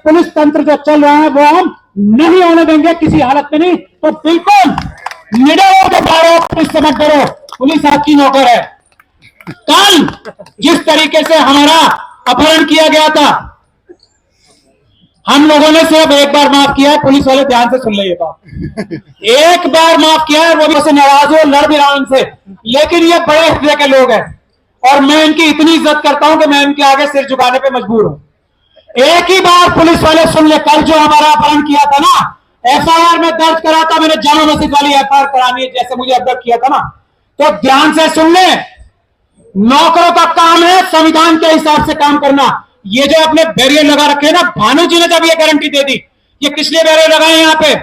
Police तंत्र जो चल रहा है वो हम नहीं होने देंगे किसी हालत में। नहीं तो बिल्कुल निडर होकर बारो, पुलिस से मत डरो, पुलिस आपकी नौकर है। कल जिस तरीके से हमारा अपहरण किया गया था, हम लोगों ने सिर्फ एक बार माफ किया है। पुलिस वाले ध्यान से सुन ले ये बात, एक बार माफ किया है, वो भी नाराज हो, लड़ भी रहा उनसे, लेकिन ये बड़े हृदय के लोग हैं और मैं इनकी इतनी इज्जत करता हूं कि मैं इनके आगे सिर झुकाने पे मजबूर हूं। एक ही बार पुलिस वाले सुन ले, कल जो हमारा अपहरण किया था ना, एफआईआर में दर्ज करा था मैंने, जामा मस्जिद वाली एफआईआर करानी है जैसे मुझे अवगत किया था ना, तो ध्यान से सुन ले। नौकरों का काम है संविधान के हिसाब से काम करना। ये जो अपने बैरियर लगा रखे हैं ना, भानु जी ने जब ये गारंटी दे दी, ये किस लिए बैरियर लगाए यहां पे,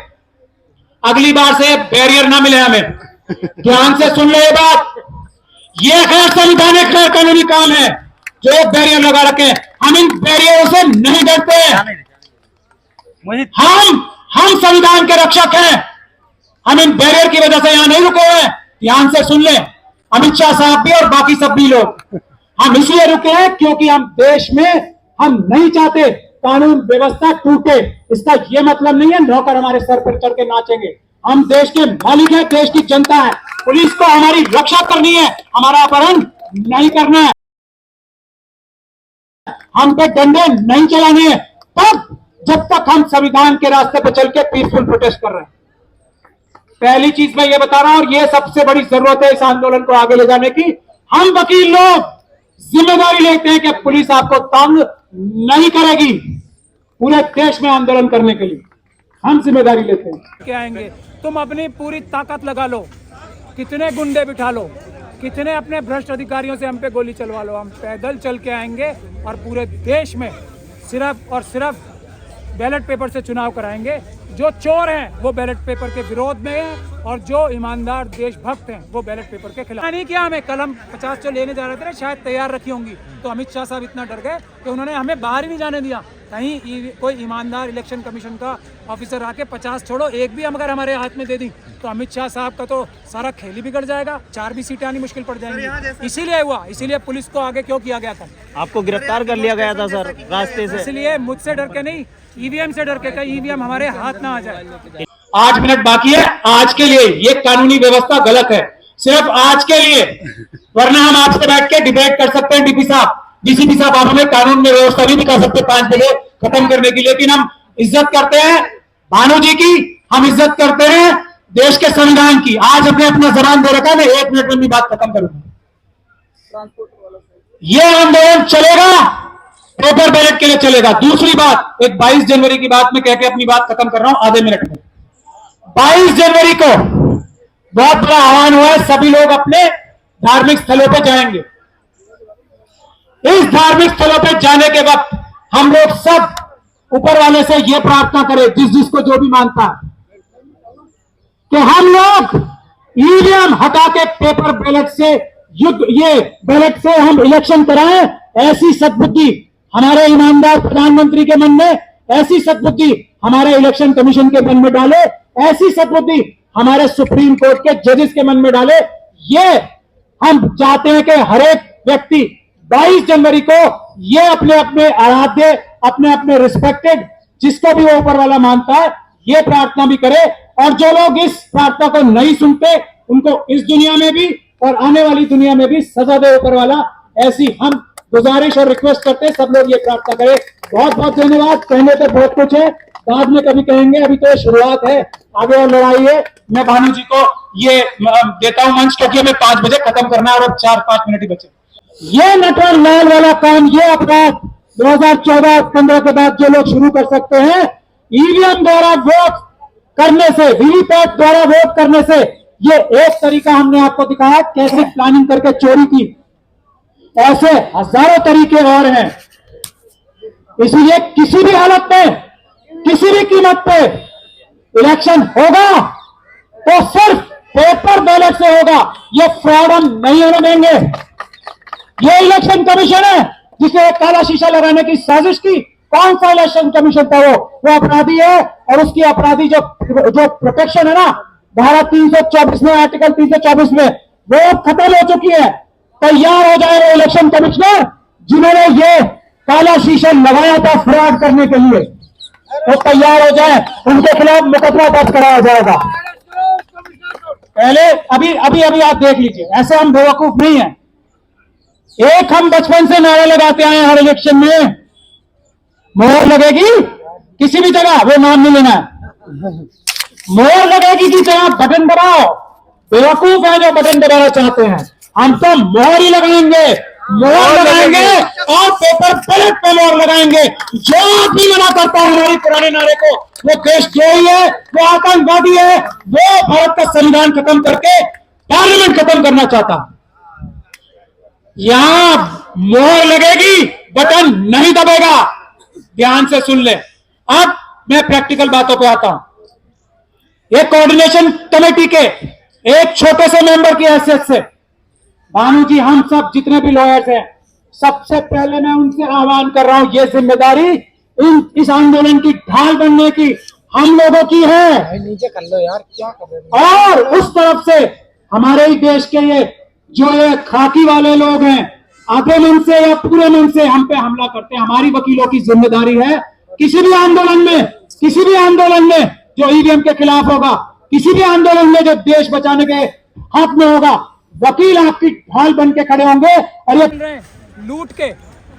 अगली बार से बैरियर ना मिले हमें। ध्यान से सुन ले ये बात, ये गैर संवैधानिक गैर कानूनी काम है जो बैरियर लगा रखे हैं। हम इन बैरियरों से नहीं डरते हैं, हम संविधान के रक्षक हैं, हम इन बैरियर की वजह से यहां नहीं रुके हैं। ध्यान से सुन ले, अमित शाह साहब भी और बाकी सब भी लोग, हम इसलिए रुके हैं क्योंकि हम देश में हम नहीं चाहते कानून व्यवस्था टूटे। इसका यह मतलब नहीं है नौकर हमारे सर पर चढ़ के नाचेंगे। हम देश के मालिक हैं, देश की जनता है, पुलिस को हमारी रक्षा करनी है, हमारा अपहरण नहीं करना है, हम पे डंडे नहीं चलाने हैं, तब जब तक हम संविधान के रास्ते पर चल के पीसफुल प्रोटेस्ट कर रहे हैं। पहली चीज मैं ये बता रहा हूं, और ये सबसे बड़ी जरूरत है इस आंदोलन को आगे ले जाने की। हम वकील लोग जिम्मेदारी लेते हैं कि पुलिस आपको तंग नहीं करेगी। पूरे देश में आंदोलन करने के लिए हम जिम्मेदारी लेते हैं। क्या आएंगे, तुम अपनी पूरी ताकत लगा लो, कितने गुंडे बिठा लो, कितने अपने भ्रष्ट अधिकारियों से हम पे गोली चलवा लो, हम पैदल चल के आएंगे और पूरे देश में सिर्फ और सिर्फ बैलेट पेपर से चुनाव कराएंगे। जो चोर हैं वो बैलेट पेपर के विरोध में हैं और जो ईमानदार देशभक्त हैं वो बैलेट पेपर के खिलाफ। नहीं किया, हमें कल हम 50 जो लेने जा रहे थे ना, शायद तैयार रखी होंगी, तो अमित शाह साहब इतना डर गए कि उन्होंने हमें बाहर ही नहीं जाने दिया। कहीं कोई ईमानदार इलेक्शन कमीशन का ऑफिसर आके 50 छोड़ो एक भी हम अगर हमारे हाथ में दे दी तो अमित शाह साहब का तो सारा खेल ही बिगड़ जाएगा, 4 भी सीटें आनी मुश्किल पड़ जाएंगी। इसीलिए हुआ, इसीलिए पुलिस को आगे क्यों किया गया था। आपको गिरफ्तार कर लिया गया था सर रास्ते से, इसलिए मुझसे डर के नहीं, ईवीएम से डर के, कहीं ईवीएम हमारे हाथ ना आ जाए। 8 मिनट बाकी है आज के लिए। ये कानूनी व्यवस्था गलत है, सिर्फ आज के लिए, वरना हम आपसे बैठ के डिबेट कर सकते हैं। डीपी साहब, डीसीपी साहब, आप हमें कानून में व्यवस्था भी कर सकते 5 बजे खत्म करने की, लेकिन हम इज्जत करते हैं भानु जी की, हम इज्जत करते हैं देश के संविधान की। आज हमने अपना जबान दे रखा है, मैं 1 मिनट में भी बात खत्म करूंगा। ये आंदोलन चलेगा, पेपर बैलेट के लिए चलेगा। दूसरी बात, एक 22 जनवरी की बात में कह के अपनी बात खत्म कर रहा हूं आधे मिनट में। 22 जनवरी को बहुत बड़ा आह्वान हुआ है, सभी लोग अपने धार्मिक स्थलों पर जाएंगे। इस धार्मिक स्थलों पर जाने के वक्त हम लोग सब ऊपर वाले से यह प्रार्थना करें, जिसको जो भी मानता है, कि हम लोग ईवीएम हटा के पेपर बैलेट से ये बैलेट से हम इलेक्शन कराएं। ऐसी सद्बुद्धि हमारे ईमानदार प्रधानमंत्री के मन में, ऐसी सद्बुद्धि हमारे इलेक्शन कमीशन के मन में डाले, ऐसी सद्बुद्धि हमारे सुप्रीम कोर्ट के जजेस के मन में डाले। ये हम चाहते हैं कि हर एक व्यक्ति 22 जनवरी को ये अपने अपने आराध्य, अपने अपने रिस्पेक्टेड, जिसको भी वो ऊपर वाला मानता है, ये प्रार्थना भी करे। और जो लोग इस प्रार्थना को नहीं सुनते उनको इस दुनिया में भी और आने वाली दुनिया में भी सजा दे ऊपर वाला, ऐसी हम गुजारिश और रिक्वेस्ट करते हैं सब लोग ये प्रार्थना करें। बहुत बहुत धन्यवाद। कहने तो बहुत कुछ है, बाद में कभी कहेंगे, अभी तो शुरुआत है, आगे और लड़ाई है। मैं भानु जी को ये देता हूं मंच, क्योंकि हमें 5 बजे खत्म करना है और अब 4-5 मिनट ही बचे। ये नटवर लाल वाला काम, ये अपराध 2014-15 के बाद जो लोग शुरू कर सकते हैं, ईवीएम द्वारा वोट करने से, वीवीपैट द्वारा वोट करने से, ये एक तरीका हमने आपको दिखाया कैसे प्लानिंग करके चोरी की। ऐसे हजारों तरीके और हैं। इसलिए किसी भी हालत में, किसी भी कीमत पे इलेक्शन होगा तो सिर्फ पेपर बैलेट से होगा। ये फ्रॉड हम नहीं होने देंगे। ये इलेक्शन कमीशन है जिसे काला शीशा लगाने की साजिश की। कौन सा इलेक्शन कमीशन था वो अपराधी है, और उसकी अपराधी जो प्रोटेक्शन है ना, धारा 324 में, आर्टिकल 324 में, वो खत्म हो चुकी है। तैयार हो जाए वो इलेक्शन कमिश्नर जिन्होंने ये काला शीशा लगाया था फ्रॉड करने के लिए। वो तैयार हो जाए, उनके खिलाफ मुकदमा दर्ज कराया जाएगा। पहले अभी अभी अभी आप देख लीजिए, ऐसे हम बेवकूफ नहीं है। एक हम बचपन से नारे लगाते आए हर इलेक्शन में, मोहर लगेगी किसी भी जगह, वो नाम नहीं लेना है, मोहर लगेगी की जगह बटन दबाओ। बेवकूफ है जो बटन दबाना चाहते हैं, हम तो मोहर ही लगाएंगे, मोहर लगाएंगे और पेपर बैलेट पे मोहर लगाएंगे। जो आदमी मना करता है हमारी पुराने नारे को, वो देशद्रोही है, वो आतंकवादी है, वो भारत का संविधान खत्म करके पार्लियामेंट खत्म करना चाहता है। यहां मोहर लगेगी, बटन नहीं दबेगा। ध्यान से सुन ले। अब मैं प्रैक्टिकल बातों पे आता हूं। एक कोऑर्डिनेशन कमेटी के एक छोटे से मेंबर की हैसियत से भानु जी, हम सब जितने भी लॉयर्स हैं, सबसे पहले मैं उनसे आह्वान कर रहा हूं, ये जिम्मेदारी इस आंदोलन की ढाल बनने की हम लोगों की है। नीचे कर लो यार, क्या कर रहे हो? और उस तरफ से हमारे ही देश के ये खाकी वाले लोग हैं, आधे मन से या पूरे मन से हम पे हमला करते हैं। हमारी वकीलों की जिम्मेदारी है, किसी भी आंदोलन में जो ईवीएम के खिलाफ होगा, किसी भी आंदोलन में जो देश बचाने के हक में होगा, वकील आपकी ढाल बन के खड़े होंगे। और ये लूट के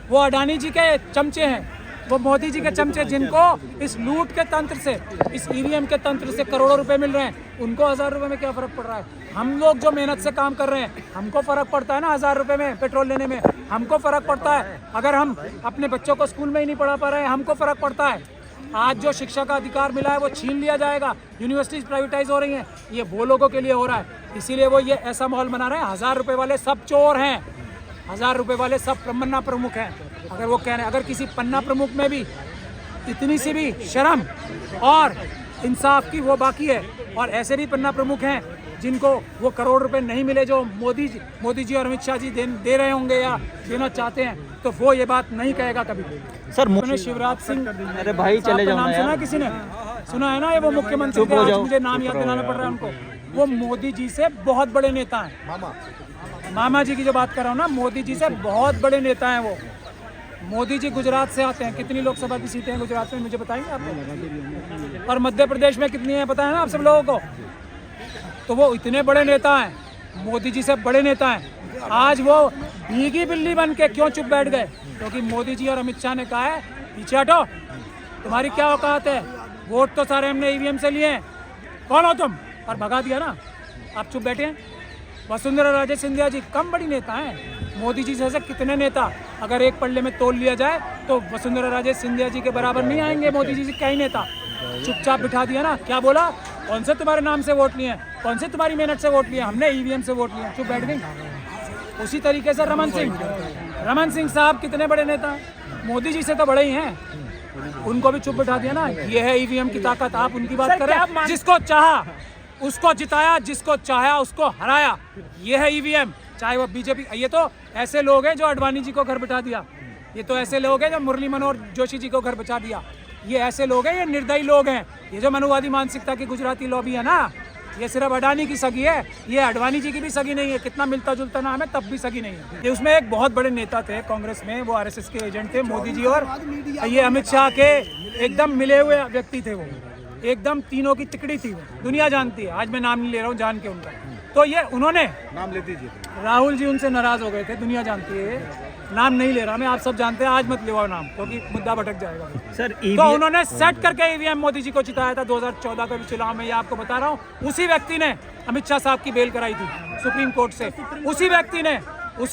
वो अडानी जी के चमचे हैं, वो मोदी जी के चमचे, जिनको इस लूट के तंत्र से, इस ईवीएम के तंत्र से करोड़ों रुपए मिल रहे हैं, उनको 1000 रुपए में क्या फर्क पड़ रहा है? हम लोग जो मेहनत से काम कर रहे हैं, हमको फर्क पड़ता है ना 1000 रुपए में पेट्रोल लेने में, हमको फर्क पड़ता है। अगर हम अपने बच्चों को स्कूल में ही नहीं पढ़ा पा रहे हैं, हमको फर्क पड़ता है। आज जो शिक्षा का अधिकार मिला है वो छीन लिया जाएगा, यूनिवर्सिटीज प्राइवेटाइज हो रही हैं, ये वो लोगों के लिए हो रहा है। इसीलिए वो ये ऐसा माहौल बना रहे हैं। 1000 रुपए वाले सब चोर हैं, 1000 रुपए वाले सब पन्ना प्रमुख हैं। अगर वो कह रहे हैं, अगर किसी पन्ना प्रमुख में भी इतनी सी भी शर्म और इंसाफ की वो बाकी है, और ऐसे भी पन्ना प्रमुख हैं जिनको वो करोड़ रुपए नहीं मिले जो मोदी जी और अमित शाह जी दे रहे होंगे या देना चाहते हैं, तो वो ये बात नहीं कहेगा कभी। सर उन्होंने शिवराज सिंह, अरे भाई चले जाओ नाम ना सुना यार। किसी ने? सुना है ना, ये वो मुख्यमंत्री थे, आज मुझे नाम याद दिलाना पड़ रहा है उनको। वो मोदी जी से बहुत बड़े नेता हैं। मामा जी की जो बात कर रहा हूँ ना, मोदी जी से बहुत बड़े नेता हैं वो। मोदी जी गुजरात से आते हैं। कितनी लोकसभा की सीटें हैं गुजरात में, मुझे बताएंगे आप? और मध्य प्रदेश में कितनी है पता है ना आप सब लोगों को? तो वो इतने बड़े नेता हैं, मोदी जी से बड़े नेता हैं। आज वो भीगी बिल्ली बन के क्यों चुप बैठ गए? क्योंकि मोदी जी और अमित शाह ने कहा है पीछे हटो, तुम्हारी क्या औकात है, वोट तो सारे हमने ईवीएम से लिए हैं, कौन हो तुम? और भगा दिया ना, आप चुप बैठे हैं। वसुंधरा राजे सिंधिया जी कम बड़ी नेता हैं। मोदी जी जैसे कितने नेता अगर एक पल्ले में तोल लिया जाए तो वसुंधरा राजे सिंधिया जी के बराबर नहीं आएंगे। मोदी जी से क्या ही नेता, चुपचाप बिठा दिया ना। क्या बोला? कौन से तुम्हारे नाम से वोट लिए, कौन से तुम्हारी मेहनत से वोट लिए, हमने ईवीएम से वोट लिए, चुप बैठ गई। उसी तरीके से रमन सिंह साहब कितने बड़े नेता, मोदी जी से तो बड़े ही हैं, उनको भी चुप बिठा दिया ना। ये है ईवीएम की ताकत। आप उनकी बात कर रहे हैं, जिसको चाहा उसको जिताया, जिसको चाहा उसको हराया, ये है ईवीएम। चाहे वो बीजेपी, ये तो ऐसे लोग हैं जो अडवाणी जी को घर बिठा दिया, ये तो ऐसे लोग हैं जो मुरली मनोहर जोशी जी को घर बिठा दिया, ये ऐसे लोग हैं, ये निर्दयी लोग हैं। ये जो मनुवादी मानसिकता की गुजराती लॉबी है ना, ये सिर्फ अडानी की सगी है, ये अडवाणी जी की भी सगी नहीं है। कितना मिलता जुलता नाम है, तब भी सगी नहीं है। ये उसमें एक बहुत बड़े नेता थे कांग्रेस में, वो आरएसएस के एजेंट थे, मोदी जी और ये अमित शाह के एकदम मिले हुए व्यक्ति थे। वो एकदम तीनों की तिकड़ी थी, वो दुनिया जानती है। आज मैं नाम नहीं ले रहा हूँ जान के उनका। तो ये उन्होंने नाम ले दीजिए, राहुल जी उनसे नाराज हो गए थे, दुनिया जानती है, नाम नहीं ले रहा मैं, आप सब जानते हैं। आज मत ले नाम, क्योंकि मुद्दा भटक जाएगा सर। तो उन्होंने सेट करके ईवीएम मोदी जी को जिताया था 2014 के चुनाव में, ये आपको बता रहा हूँ। उसी व्यक्ति ने अमित शाह साहब की बेल कराई थी सुप्रीम कोर्ट से। उसी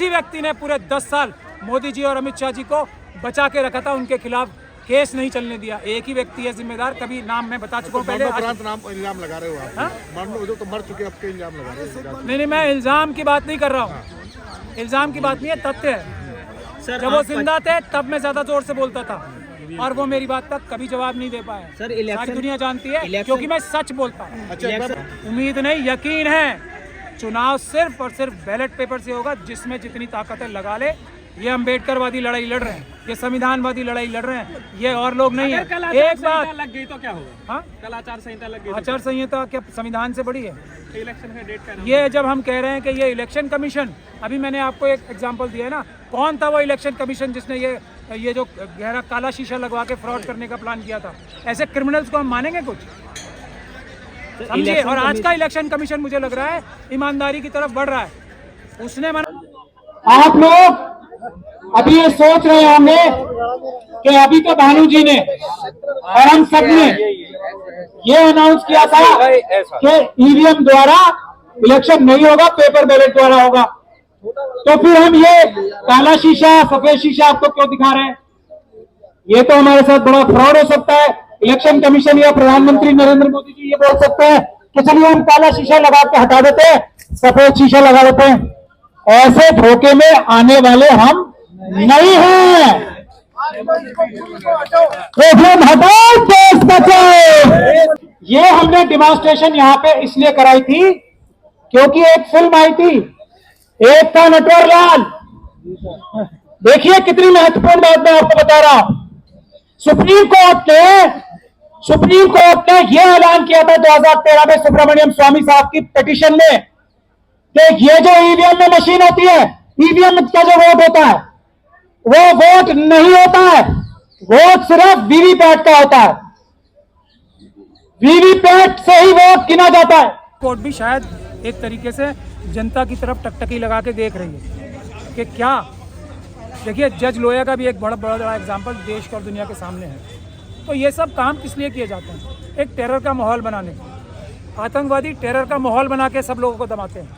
व्यक्ति ने पूरे 10 साल मोदी जी और अमित शाह जी को बचा के रखा था, उनके खिलाफ केस नहीं चलने दिया। एक ही व्यक्ति है जिम्मेदार, कभी नाम मैं बता चुका हूँ पहले। नाम इल्जाम लगा रहे हो आप, तो मर चुके, अब के इल्जाम लगा रहे हो। नहीं, मैं इल्जाम की बात नहीं कर रहा हूँ, इल्जाम की बात नहीं है, तथ्य है। जब वो जिंदा थे तब मैं ज्यादा जोर से बोलता था, और वो मेरी बात तक कभी जवाब नहीं दे पाए। सर सारी दुनिया जानती है, क्योंकि मैं सच बोलता हूँ। उम्मीद नहीं, यकीन है। चुनाव सिर्फ और सिर्फ बैलेट पेपर से होगा, जिसमें जितनी ताकत है लगा ले। ये अम्बेडकरवादी लड़ाई लड़ रहे हैं, ये संविधानवादी लड़ाई लड़ रहे हैं, ये और लोग नहीं है। एक बात लग गई तो क्या होगा? हाँ, कल आचार संहिता लग गई, आचार संहिता क्या संविधान से बड़ी है? इलेक्शन का डेट का ये जब हम कह रहे हैं कि ये इलेक्शन कमीशन, अभी मैंने आपको एक एग्जांपल दिया है ना, कौन था वो इलेक्शन कमीशन जिसने ये ये जो गहरा काला शीशा लगवा के फ्रॉड करने का प्लान किया था, ऐसे क्रिमिनल्स को हम मानेंगे कुछ? समझिए। और आज का इलेक्शन कमीशन मुझे लग रहा है ईमानदारी की तरफ बढ़ रहा है। उसने आप लोग अभी ये सोच रहे होंगे कि अभी तो भानु जी ने और हम सब ने ये अनाउंस किया था कि ईवीएम द्वारा इलेक्शन नहीं होगा, पेपर बैलेट द्वारा होगा, तो फिर हम ये काला शीशा सफेद शीशा आपको क्यों दिखा रहे हैं? ये तो हमारे साथ बड़ा फ्रॉड हो सकता है। इलेक्शन कमीशन या प्रधानमंत्री नरेंद्र मोदी जी ये बोल सकते हैं कि चलिए हम काला शीशा लगा के हटा देते हैं, सफेद शीशा लगा देते हैं। ऐसे धोखे में आने वाले हम नहीं हैं। प्रॉब्लम हटाओ, देश बचाओ। ये हमने डिमॉन्स्ट्रेशन यहाँ पे इसलिए कराई थी क्योंकि एक फिल्म आई थी, एक था नटवर लाल। देखिए कितनी महत्वपूर्ण बात मैं आपको बता रहा हूं। सुप्रीम कोर्ट ने यह ऐलान किया था 2013 में सुब्रमण्यम स्वामी साहब की पिटीशन में कि ये जो ईवीएम में मशीन होती है, ईवीएम का जो वोट होता है वो वोट नहीं होता है, वोट सिर्फ वीवीपैट का होता है। वीवीपैट से ही वोट गिना जाता है। कोर्ट भी शायद एक तरीके से जनता की तरफ टकटकी लगा के देख रही है कि क्या। देखिए जज लोया का भी एक बड़ा एग्जाम्पल देश और दुनिया के सामने है। तो ये सब काम किस लिए किए जाते हैं? एक टेरर का माहौल बनाने के। आतंकवादी टेरर का माहौल बना के सब लोगों को दबाते हैं।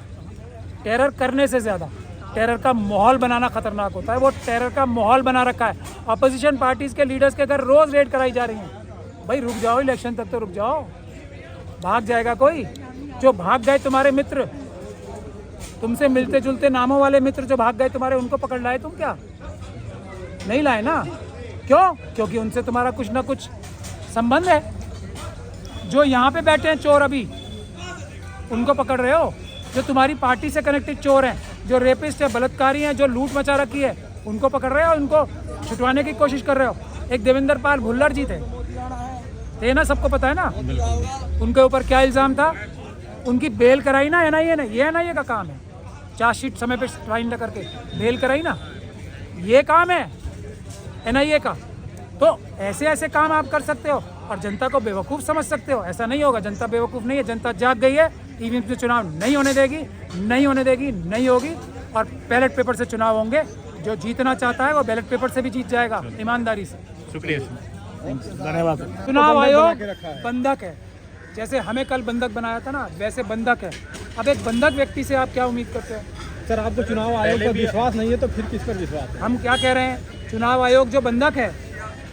टेरर करने से ज़्यादा टेरर का माहौल बनाना खतरनाक होता है। वो टेरर का माहौल बना रखा है। अपोजिशन पार्टीज़ के लीडर्स के घर रोज़ रेड कराई जा रही हैं। भाई रुक जाओ, इलेक्शन तक तो रुक जाओ। भाग जाएगा कोई? जो भाग गए तुम्हारे मित्र, तुमसे मिलते जुलते नामों वाले मित्र जो भाग गए तुम्हारे, उनको पकड़ लाए तुम? क्या नहीं लाए ना? क्यों? क्योंकि उनसे तुम्हारा कुछ ना कुछ संबंध है। जो यहाँ पे बैठे हैं चोर अभी, उनको पकड़ रहे हो। जो तुम्हारी पार्टी से कनेक्टेड चोर हैं, जो रेपिस्ट है, बलात्कारी हैं, जो लूट मचा रखी है, उनको पकड़ रहे हो, उनको छुटवाने की कोशिश कर रहे हो। एक देवेंद्र पाल भुल्लर जी थे ना, सबको पता है ना उनके ऊपर क्या इल्ज़ाम था। उनकी बेल कराई ना एनआईए ने। ये एनआईए का काम है, चार्जशीट समय पे साइन करके बेल कराई ना, ये काम है एनआईए का। तो ऐसे ऐसे काम आप कर सकते हो और जनता को बेवकूफ़ समझ सकते हो। ऐसा नहीं होगा। जनता बेवकूफ़ नहीं है, जनता जाग गई है। ईवीएम से चुनाव नहीं होने देगी, नहीं होने देगी, नहीं होगी। और बैलेट पेपर से चुनाव होंगे। जो जीतना चाहता है वो बैलेट पेपर से भी जीत जाएगा, ईमानदारी से। शुक्रिया, धन्यवाद। चुनाव आयोग बंधक है। जैसे हमें कल बंधक बनाया था ना, वैसे बंधक है। अब एक बंधक व्यक्ति से आप क्या उम्मीद करते हो? सर आपको चुनाव आयोग पर विश्वास नहीं है तो फिर किस पर विश्वास है? हम क्या कह रहे हैं? चुनाव आयोग जो बंधक है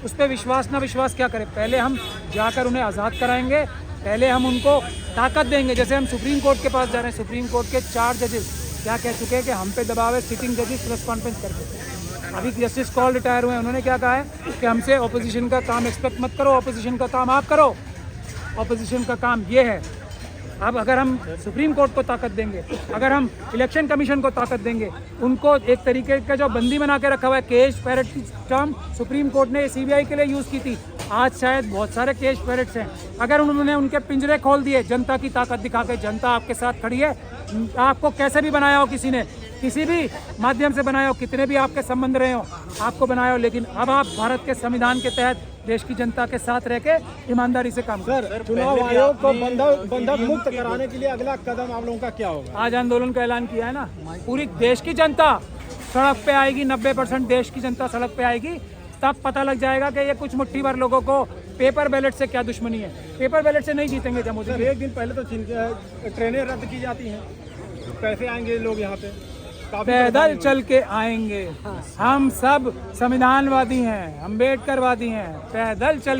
उस पर विश्वास ना विश्वास क्या करें? पहले हम जाकर उन्हें आज़ाद कराएंगे, पहले हम उनको ताकत देंगे। जैसे हम सुप्रीम कोर्ट के पास जा रहे हैं, सुप्रीम कोर्ट के 4 जजेस क्या कह चुके हैं कि हम पे दबाव है, सिटिंग जजेस प्रेस कॉन्फ्रेंस करके। अभी जस्टिस कॉल रिटायर हुए हैं, उन्होंने क्या कहा है कि हमसे ऑपोजिशन का काम एक्सपेक्ट मत करो, ऑपोजिशन का काम आप करो, ऑपोजिशन का काम ये है। अब अगर हम सुप्रीम कोर्ट को ताकत देंगे, अगर हम इलेक्शन कमीशन को ताकत देंगे, उनको एक तरीके का जो बंदी बना के रखा हुआ है, केज पैरेट की टर्म सुप्रीम कोर्ट ने सीबीआई के लिए यूज़ की थी। आज शायद बहुत सारे केज पैरेट्स हैं। अगर उन्होंने उनके पिंजरे खोल दिए जनता की ताकत दिखा के, जनता आपके साथ खड़ी है, आपको कैसे भी बनाया हो, किसी ने किसी भी माध्यम से बनाया हो, कितने भी आपके संबंध रहे हो, आपको बनाया हो, लेकिन अब आप भारत के संविधान के तहत देश की जनता के साथ रह के ईमानदारी से काम करें। सर चुनाव आयोग को बंधक मुक्त कराने के लिए अगला कदम आप लोगों का क्या होगा? आज आंदोलन का ऐलान किया है ना, पूरी देश की जनता सड़क पे आएगी। 90% देश की जनता सड़क पे आएगी। तब पता लग जाएगा कि ये कुछ मुट्ठी भर लोगों को पेपर बैलेट से क्या दुश्मनी है। पेपर बैलेट से नहीं जीतेंगे जम्मू से। एक दिन पहले तो ट्रेनें रद्द की जाती हैं, कैसे आएंगे लोग यहाँ पे? पैदल चल के आएंगे। हम सब संविधानवादी हैं, अम्बेडकरवादी हैं। पैदल चल